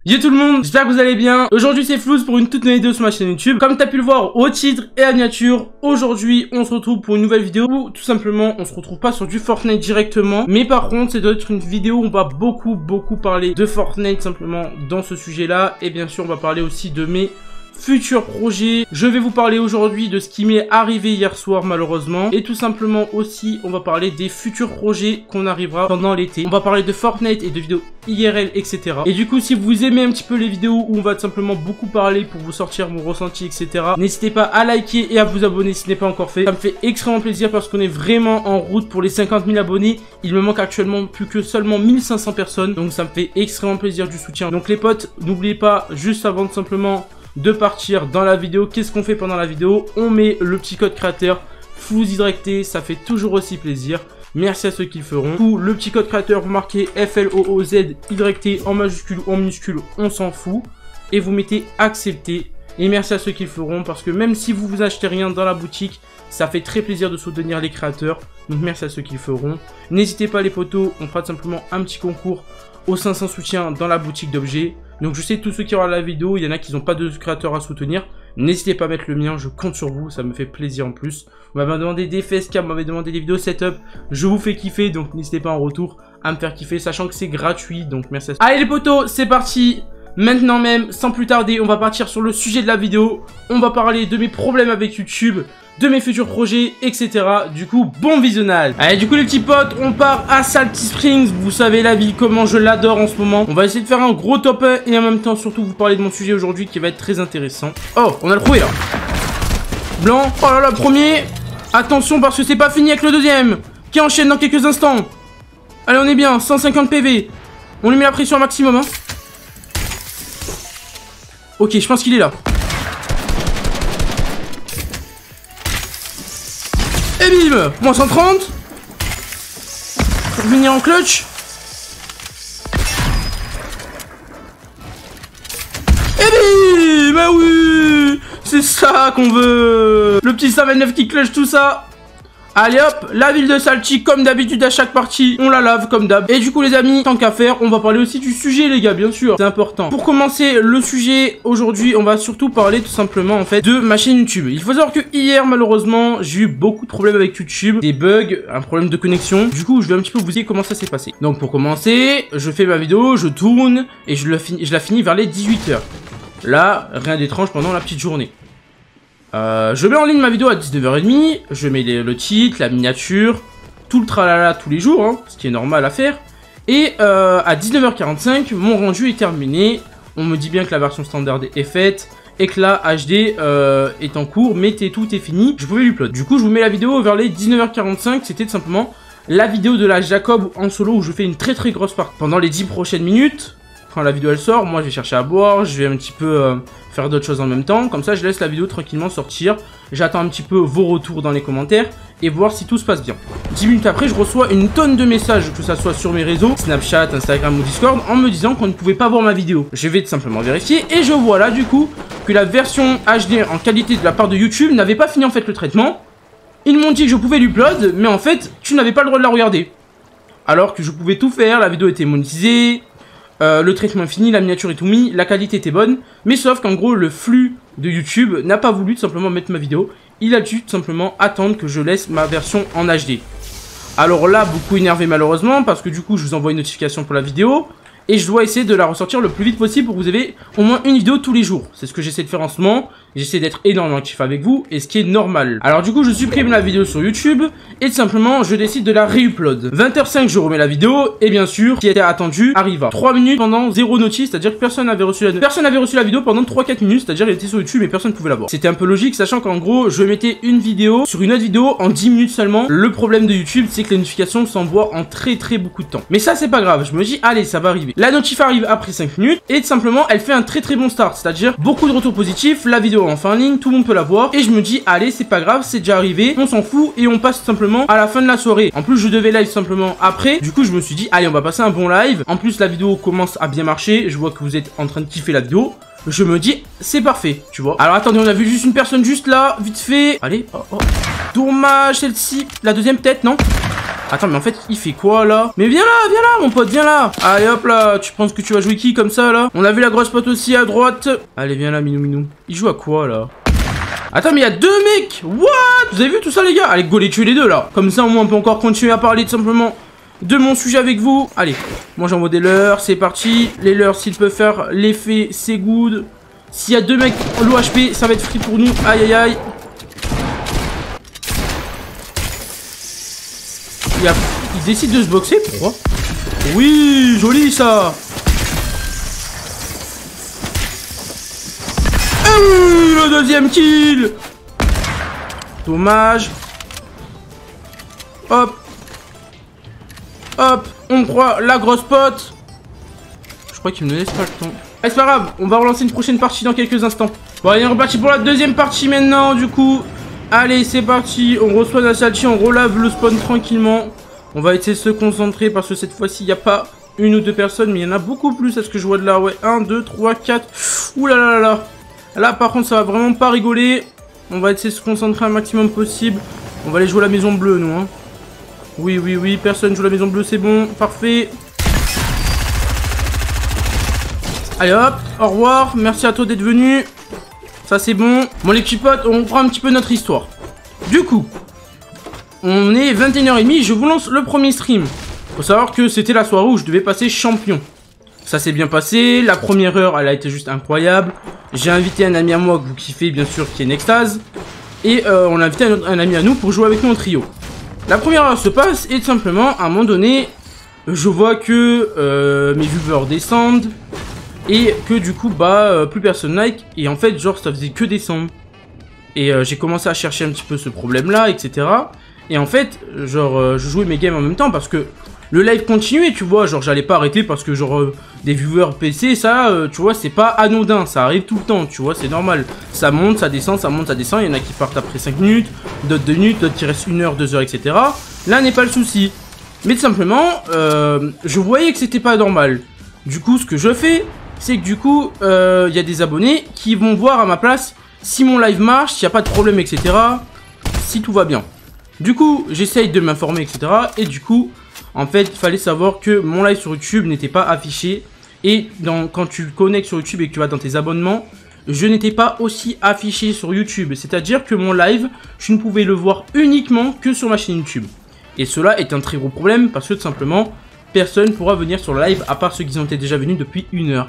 Yo tout le monde, j'espère que vous allez bien. Aujourd'hui c'est Flouz pour une toute nouvelle vidéo sur ma chaîne YouTube. Comme t'as pu le voir au titre et à la miniature, aujourd'hui on se retrouve pour une nouvelle vidéo où tout simplement on se retrouve pas sur du Fortnite directement. Mais par contre c'est doit être une vidéo où on va beaucoup parler de Fortnite simplement dans ce sujet là. Et bien sûr on va parler aussi de mes futurs projets. Je vais vous parler aujourd'hui de ce qui m'est arrivé hier soir malheureusement. Et tout simplement aussi on va parler des futurs projets qu'on arrivera pendant l'été. On va parler de Fortnite et de vidéos IRL etc. Et du coup si vous aimez un petit peu les vidéos où on va tout simplement beaucoup parler pour vous sortir mon ressenti etc. N'hésitez pas à liker et à vous abonner si ce n'est pas encore fait. Ça me fait extrêmement plaisir parce qu'on est vraiment en route pour les 50 000 abonnés. Il me manque actuellement plus que seulement 1500 personnes. Donc ça me fait extrêmement plaisir du soutien. Donc les potes, n'oubliez pas juste avant de simplement de partir dans la vidéo, qu'est-ce qu'on fait pendant la vidéo? On met le petit code créateur FlouzYT, ça fait toujours aussi plaisir. Merci à ceux qui le feront. Du coup, le petit code créateur, vous marquez FLOOZYT en majuscule ou en minuscule, on s'en fout. Et vous mettez accepter. Et merci à ceux qui le feront parce que même si vous achetez rien dans la boutique, ça fait très plaisir de soutenir les créateurs. Donc merci à ceux qui le feront. N'hésitez pas les potos, on fera simplement un petit concours aux 500 soutiens dans la boutique d'objets. Donc je sais tous ceux qui auront la vidéo, il y en a qui n'ont pas de créateurs à soutenir. N'hésitez pas à mettre le mien, je compte sur vous, ça me fait plaisir en plus. Vous m'avez demandé des facecam, vous m'avez demandé des vidéos setup. Je vous fais kiffer, donc n'hésitez pas en retour à me faire kiffer, sachant que c'est gratuit, donc merci à vous. Allez les potos, c'est parti. Maintenant même, sans plus tarder, on va partir sur le sujet de la vidéo. On va parler de mes problèmes avec YouTube, de mes futurs projets, etc. Du coup, bon visionnage. Allez, du coup les petits potes, on part à Salty Springs. Vous savez la ville, comment je l'adore en ce moment. On va essayer de faire un gros top 1 et en même temps surtout vous parler de mon sujet aujourd'hui qui va être très intéressant. Oh, on a le trouvé là. Blanc, oh là là, premier. Attention parce que c'est pas fini avec le deuxième qui enchaîne dans quelques instants. Allez, on est bien, 150 PV. On lui met la pression au maximum hein. Ok, je pense qu'il est là. Et bim, moins 130. Pour venir en clutch. Et bim, bah oui, c'est ça qu'on veut. Le petit 129 qui clutch tout ça. Allez hop, la ville de Salty comme d'habitude à chaque partie, on la lave comme d'hab. Et du coup les amis, tant qu'à faire, on va parler aussi du sujet les gars, bien sûr, c'est important. Pour commencer le sujet, aujourd'hui on va surtout parler tout simplement en fait de ma chaîne YouTube. Il faut savoir que hier malheureusement, j'ai eu beaucoup de problèmes avec YouTube, des bugs, un problème de connexion. Du coup je vais un petit peu vous dire comment ça s'est passé. Donc pour commencer, je fais ma vidéo, je tourne et je la finis vers les 18 h. Là, rien d'étrange pendant la petite journée. Je mets en ligne ma vidéo à 19h30, je mets le titre, la miniature, tout le tralala tous les jours, hein, ce qui est normal à faire. Et à 19h45, mon rendu est terminé. On me dit bien que la version standard est faite et que la HD est en cours, mais tout est fini. Je pouvais l'upload. Du coup, je vous mets la vidéo vers les 19h45. C'était tout simplement la vidéo de la Jacob en solo où je fais une très grosse partie. Pendant les 10 prochaines minutes, quand la vidéo elle sort, moi je vais chercher à boire, je vais un petit peu faire d'autres choses en même temps. Comme ça je laisse la vidéo tranquillement sortir. J'attends un petit peu vos retours dans les commentaires et voir si tout se passe bien. 10 minutes après je reçois une tonne de messages, que ça soit sur mes réseaux, Snapchat, Instagram ou Discord, en me disant qu'on ne pouvait pas voir ma vidéo. Je vais tout simplement vérifier et je vois là du coup que la version HD en qualité de la part de YouTube n'avait pas fini en fait le traitement. Ils m'ont dit que je pouvais l'upload, mais en fait tu n'avais pas le droit de la regarder. Alors que je pouvais tout faire, la vidéo était monétisée. Le traitement est fini, la miniature est tout mis, la qualité était bonne, mais sauf qu'en gros le flux de YouTube n'a pas voulu tout simplement mettre ma vidéo, il a dû tout simplement attendre que je laisse ma version en HD. Alors là, beaucoup énervé malheureusement, parce que du coup je vous envoie une notification pour la vidéo, et je dois essayer de la ressortir le plus vite possible pour que vous ayez au moins une vidéo tous les jours. C'est ce que j'essaie de faire en ce moment. J'essaie d'être énormément actif avec vous, et ce qui est normal. Alors du coup, je supprime la vidéo sur YouTube, et tout simplement, je décide de la réupload. 20h05, je remets la vidéo, et bien sûr, ce qui était attendu arriva. 3 minutes pendant 0 notice, c'est-à-dire que personne n'avait reçu la vidéo pendant 3-4 minutes, c'est-à-dire qu'elle était sur YouTube, mais personne ne pouvait la voir. C'était un peu logique, sachant qu'en gros, je mettais une vidéo sur une autre vidéo en 10 minutes seulement. Le problème de YouTube, c'est que les notifications s'envoient en très beaucoup de temps. Mais ça, c'est pas grave, je me dis, allez, ça va arriver. La notif arrive après 5 minutes, et tout simplement, elle fait un très bon start, c'est-à-dire beaucoup de retours positifs, la vidéo enfin en ligne, tout le monde peut la voir, et je me dis allez c'est pas grave, c'est déjà arrivé, on s'en fout et on passe tout simplement à la fin de la soirée. En plus je devais live simplement après, du coup je me suis dit allez on va passer un bon live. En plus la vidéo commence à bien marcher, je vois que vous êtes en train de kiffer la vidéo, je me dis, c'est parfait, tu vois. Alors attendez, on a vu juste une personne juste là, vite fait. Allez, oh, oh. Dommage, celle-ci. La deuxième tête, non? Attends, mais en fait, il fait quoi, là? Mais viens là, mon pote, viens là. Allez, hop, là, tu penses que tu vas jouer qui, comme ça, là? On a vu la grosse pote aussi, à droite. Allez, viens là, minou. Il joue à quoi, là? Attends, mais il y a deux mecs. What? Vous avez vu tout ça, les gars? Allez, go les tuer les deux, là. Comme ça, au moins, on peut encore continuer à parler, tout simplement, de mon sujet avec vous. Allez, moi, j'envoie des leurres, c'est parti. Les leurres, s'ils peuvent faire l'effet, c'est good. S'il y a deux mecs l'OHP, ça va être free pour nous. Aïe, aïe, aïe. Ils décident de se boxer, pourquoi? Oui, joli ça. Le deuxième kill. Dommage. Hop. Hop, on croit la grosse pote. Je crois qu'il me laisse pas le temps. Allez, c'est pas grave, on va relancer une prochaine partie dans quelques instants. Bon, allez, on est reparti pour la deuxième partie maintenant, du coup. Allez, c'est parti, on reçoit la salchi, on relave le spawn tranquillement. On va essayer de se concentrer parce que cette fois-ci, il n'y a pas une ou deux personnes, mais il y en a beaucoup plus à ce que je vois de là. Ouais, 1, 2, 3, 4. Ouh là là là là. Là, par contre, ça va vraiment pas rigoler. On va essayer de se concentrer un maximum possible. On va aller jouer la maison bleue, nous. Hein. Oui, personne joue la maison bleue, c'est bon. Parfait. Allez, hop, au revoir. Merci à toi d'être venu. Ça, c'est bon. Bon, les petits potes, on reprend un petit peu notre histoire. Du coup... On est 21h30, je vous lance le premier stream. Faut savoir que c'était la soirée où je devais passer champion. Ça s'est bien passé, la première heure elle a été juste incroyable. J'ai invité un ami à moi que vous kiffez bien sûr qui est Nextase. Et on a invité un ami à nous pour jouer avec nous en trio. La première heure se passe et tout simplement à un moment donné, je vois que mes viewers descendent. Et que du coup plus personne like. Et en fait genre ça faisait que descendre. Et j'ai commencé à chercher un petit peu ce problème là, etc. Et en fait, genre, je jouais mes games en même temps parce que le live continuait, tu vois. Genre, j'allais pas arrêter parce que, genre, des viewers PC, ça, tu vois, c'est pas anodin. Ça arrive tout le temps, tu vois, c'est normal. Ça monte, ça descend, ça monte, ça descend. Il y en a qui partent après 5 minutes, d'autres 2 minutes, d'autres qui restent 1 heure, 2 heures, etc. Là n'est pas le souci. Mais tout simplement, je voyais que c'était pas normal. Du coup, ce que je fais, c'est que du coup, il y a des abonnés qui vont voir à ma place si mon live marche, s'il n'y a pas de problème, etc. Si tout va bien. Du coup, j'essaye de m'informer, etc. Et du coup, en fait, il fallait savoir que mon live sur YouTube n'était pas affiché. Et quand tu connectes sur YouTube et que tu vas dans tes abonnements, je n'étais pas aussi affiché sur YouTube. C'est-à-dire que mon live, je ne pouvais le voir uniquement que sur ma chaîne YouTube. Et cela est un très gros problème parce que tout simplement, personne ne pourra venir sur le live à part ceux qui ont été déjà venus depuis 1 heure.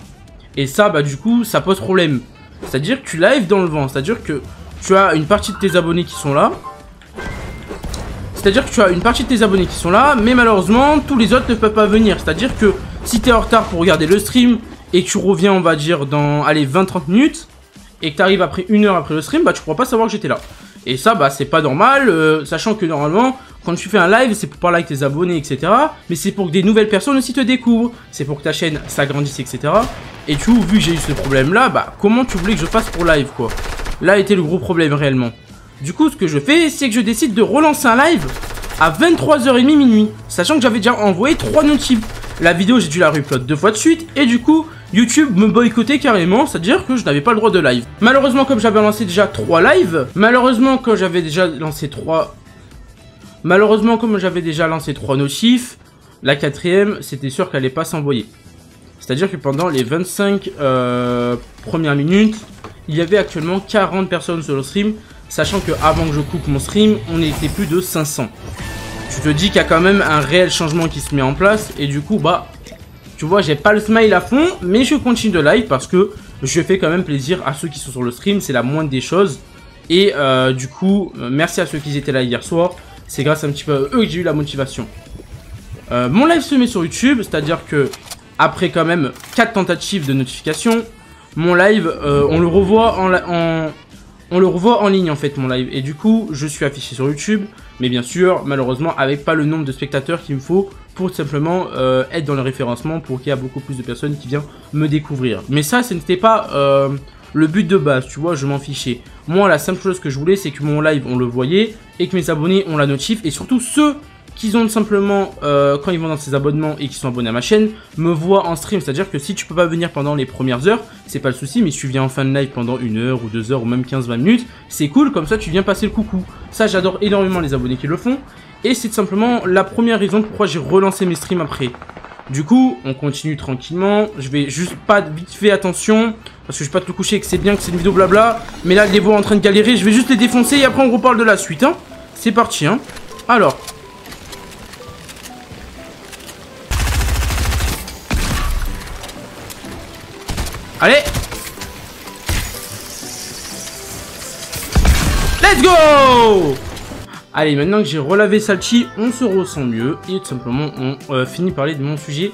Et ça, du coup, ça pose problème. C'est-à-dire que tu live dans le vent. C'est-à-dire que tu as une partie de tes abonnés qui sont là. C'est-à-dire que tu as une partie de tes abonnés qui sont là, mais malheureusement, tous les autres ne peuvent pas venir. C'est-à-dire que si tu es en retard pour regarder le stream et que tu reviens, on va dire, dans, allez, 20-30 minutes, et que tu arrives après 1 heure après le stream, tu pourras pas savoir que j'étais là. Et ça, c'est pas normal, sachant que normalement, quand tu fais un live, c'est pour parler avec tes abonnés, etc. Mais c'est pour que des nouvelles personnes aussi te découvrent. C'est pour que ta chaîne s'agrandisse, etc. Et du coup, vu que j'ai eu ce problème-là, comment tu voulais que je fasse pour live, quoi? Là était le gros problème, réellement. Du coup, ce que je fais, c'est que je décide de relancer un live à 23h30 minuit. Sachant que j'avais déjà envoyé 3 notifs. La vidéo, j'ai dû la reupload 2 fois de suite. Et du coup, YouTube me boycottait carrément. C'est-à-dire que je n'avais pas le droit de live. Malheureusement, comme j'avais lancé déjà 3 lives. Malheureusement, comme j'avais déjà lancé 3 notifs. La 4ème, c'était sûr qu'elle allait pas s'envoyer. C'est-à-dire que pendant les 25 premières minutes, il y avait actuellement 40 personnes sur le stream. Sachant que avant que je coupe mon stream, on était plus de 500. Tu te dis qu'il y a quand même un réel changement qui se met en place. Et du coup, tu vois, j'ai pas le smile à fond. Mais je continue de live parce que je fais quand même plaisir à ceux qui sont sur le stream. C'est la moindre des choses. Et du coup, merci à ceux qui étaient là hier soir. C'est grâce un petit peu à eux que j'ai eu la motivation. Mon live se met sur YouTube. C'est-à-dire que après quand même 4 tentatives de notification, mon live, on le revoit en ligne en fait, mon live. Et du coup, je suis affiché sur YouTube. Mais bien sûr, malheureusement, avec pas le nombre de spectateurs qu'il me faut pour simplement être dans le référencement, pour qu'il y ait beaucoup plus de personnes qui viennent me découvrir. Mais ça, ce n'était pas le but de base, tu vois, je m'en fichais. Moi, la simple chose que je voulais, c'est que mon live, on le voyait et que mes abonnés, on la notif. Et surtout ceux qu'ils ont simplement, quand ils vont dans ces abonnements et qu'ils sont abonnés à ma chaîne, me voient en stream. C'est-à-dire que si tu peux pas venir pendant les premières heures, c'est pas le souci, mais si tu viens en fin de live pendant 1 heure ou 2 heures ou même 15-20 minutes, c'est cool, comme ça tu viens passer le coucou. Ça, j'adore énormément les abonnés qui le font. Et c'est simplement la première raison pourquoi j'ai relancé mes streams après. Du coup, on continue tranquillement. Je vais juste pas vite fait attention, parce que je vais pas te le coucher, que c'est bien que c'est une vidéo blabla. Mais là, les voix en train de galérer, je vais juste les défoncer et après on reparle de la suite. Hein. C'est parti. Hein. Alors. Allez. Let's go! Allez, maintenant que j'ai relavé Salchi, on se ressent mieux et tout simplement on finit de parler de mon sujet.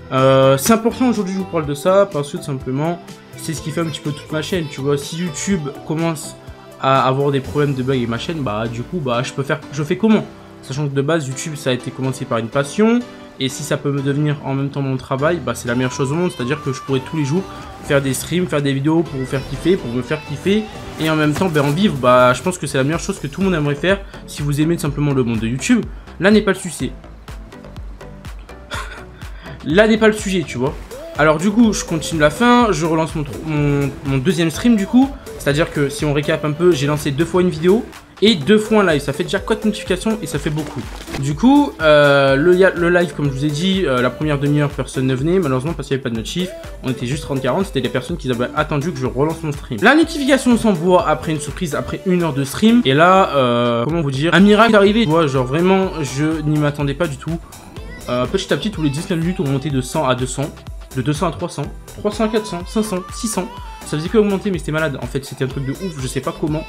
C'est important aujourd'hui je vous parle de ça parce que tout simplement c'est ce qui fait un petit peu toute ma chaîne. Tu vois, si YouTube commence à avoir des problèmes de bugs avec ma chaîne, bah du coup bah je fais comment? Sachant que de base YouTube ça a été commencé par une passion et si ça peut me devenir en même temps mon travail, bah c'est la meilleure chose au monde. C'est à dire que je pourrais tous les jours faire des streams, faire des vidéos pour vous faire kiffer, pour me faire kiffer et en même temps en vivre. Bah je pense que c'est la meilleure chose que tout le monde aimerait faire si vous aimez tout simplement le monde de YouTube. Là n'est pas le sujet. Là n'est pas le sujet, tu vois. Alors du coup je continue la fin, je relance mon deuxième stream du coup. C'est à dire que si on récap un peu, j'ai lancé 2 fois une vidéo et 2 fois un live, ça fait déjà 4 notifications et ça fait beaucoup. Du coup, le live, comme je vous ai dit, la première demi-heure, personne ne venait, malheureusement parce qu'il n'y avait pas de notif. On était juste 30-40, c'était les personnes qui avaient attendu que je relance mon stream. La notification s'envoie après une surprise, après 1 heure de stream. Et là, comment vous dire, un miracle est arrivé. Tu vois, genre vraiment, je n'y m'attendais pas du tout. Petit à petit, tous les 10 minutes, on montait de 100 à 200, de 200 à 300, 300 à 400, 500, 600. Ça faisait que augmenter, mais c'était malade. En fait, c'était un truc de ouf, je sais pas comment.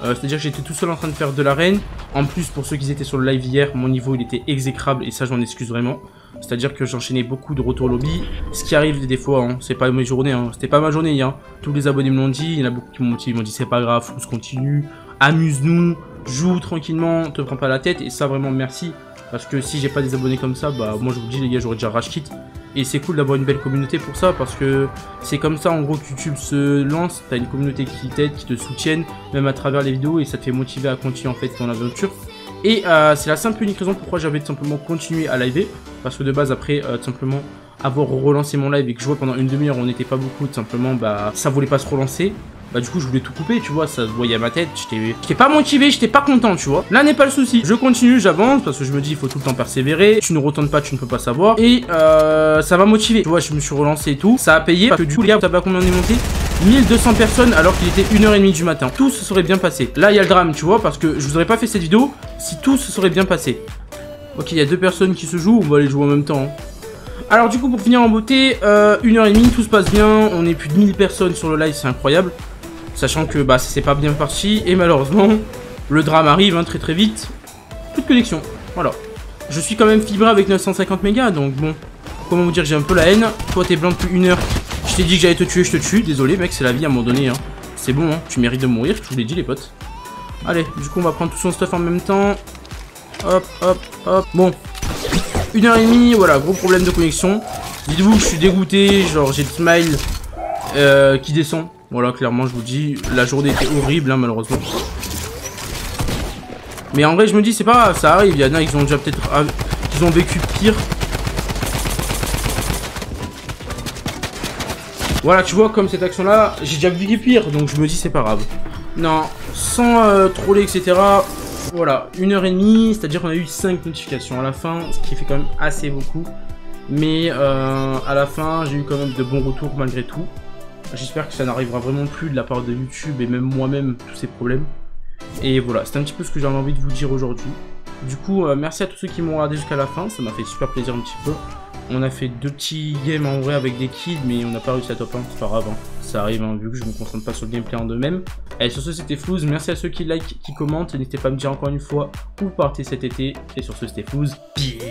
C'est-à-dire que j'étais tout seul en train de faire de l'arène. En plus, pour ceux qui étaient sur le live hier, mon niveau il était exécrable et ça je m'en excuse vraiment. C'est-à-dire que j'enchaînais beaucoup de retours lobby. Ce qui arrive des fois, hein, c'est pas mes journées, hein. C'était pas ma journée hier. Hein. Tous les abonnés me l'ont dit, il y en a beaucoup qui m'ont dit c'est pas grave, on se continue, amuse-nous, joue tranquillement, te prends pas la tête. Et ça vraiment merci. Parce que si j'ai pas des abonnés comme ça, bah moi je vous dis les gars, j'aurais déjà rage quit. Et c'est cool d'avoir une belle communauté pour ça, parce que c'est comme ça en gros que YouTube se lance. T'as une communauté qui t'aide, qui te soutienne, même à travers les vidéos, et ça te fait motiver à continuer en fait ton aventure. Et c'est la simple unique raison pourquoi j'avais tout simplement continué à liver, parce que de base après tout simplement avoir relancé mon live et que je vois pendant une demi-heure on n'était pas beaucoup, tout simplement bah ça voulait pas se relancer. Bah du coup je voulais tout couper, tu vois, ça se voyait à ma tête, j'étais pas motivé, j'étais pas content, tu vois. Là n'est pas le souci, je continue, j'avance, parce que je me dis il faut tout le temps persévérer, tu ne retentes pas, tu ne peux pas savoir, et ça m'a motivé, tu vois, je me suis relancé et tout, ça a payé, parce que du coup les gars, vous savez à combien on est monté? 1200 personnes alors qu'il était 1h30 du matin, tout se serait bien passé. Là il y a le drame, tu vois, parce que je vous aurais pas fait cette vidéo si tout se serait bien passé. Ok, il y a 2 personnes qui se jouent, on va les jouer en même temps, hein. Alors du coup pour finir en beauté, 1h30, tout se passe bien, on est plus de 1000 personnes sur le live, c'est incroyable. Sachant que bah c'est pas bien parti et malheureusement le drame arrive hein, très vite. Plus de connexion, voilà. Je suis quand même fibré avec 950 mégas donc bon. Comment vous dire, j'ai un peu la haine. Toi t'es blanc depuis 1 heure. Je t'ai dit que j'allais te tuer, je te tue. Désolé mec, c'est la vie à un moment donné hein. C'est bon hein, tu mérites de mourir, je vous l'ai dit les potes. Allez, du coup on va prendre tout son stuff en même temps. Hop, hop, hop. Bon. 1h30, voilà, gros problème de connexion. Dites-vous que je suis dégoûté, genre j'ai le smile qui descend. Voilà, clairement, je vous dis, la journée était horrible, hein, malheureusement. Mais en vrai, je me dis, c'est pas grave, ça arrive. Il y en a qui ont déjà peut-être... Ils ont vécu pire. Voilà, tu vois, comme cette action-là, j'ai déjà vécu pire, donc je me dis, c'est pas grave. Non, sans troller, etc. Voilà, 1h30, c'est-à-dire qu'on a eu 5 notifications à la fin, ce qui fait quand même assez beaucoup. Mais à la fin, j'ai eu quand même de bons retours malgré tout. J'espère que ça n'arrivera vraiment plus de la part de YouTube et même moi-même, tous ces problèmes. Et voilà, c'est un petit peu ce que j'avais envie de vous dire aujourd'hui. Du coup, merci à tous ceux qui m'ont regardé jusqu'à la fin, ça m'a fait super plaisir un petit peu. On a fait 2 petits games en vrai avec des kills, mais on n'a pas réussi à top 1, c'est pas grave. Hein. Ça arrive, hein, vu que je me concentre pas sur le gameplay en eux-mêmes. Et sur ce, c'était Flouz. Merci à ceux qui like, qui commentent. N'hésitez pas à me dire encore une fois où vous partez cet été. Et sur ce, c'était Flouz. Peace.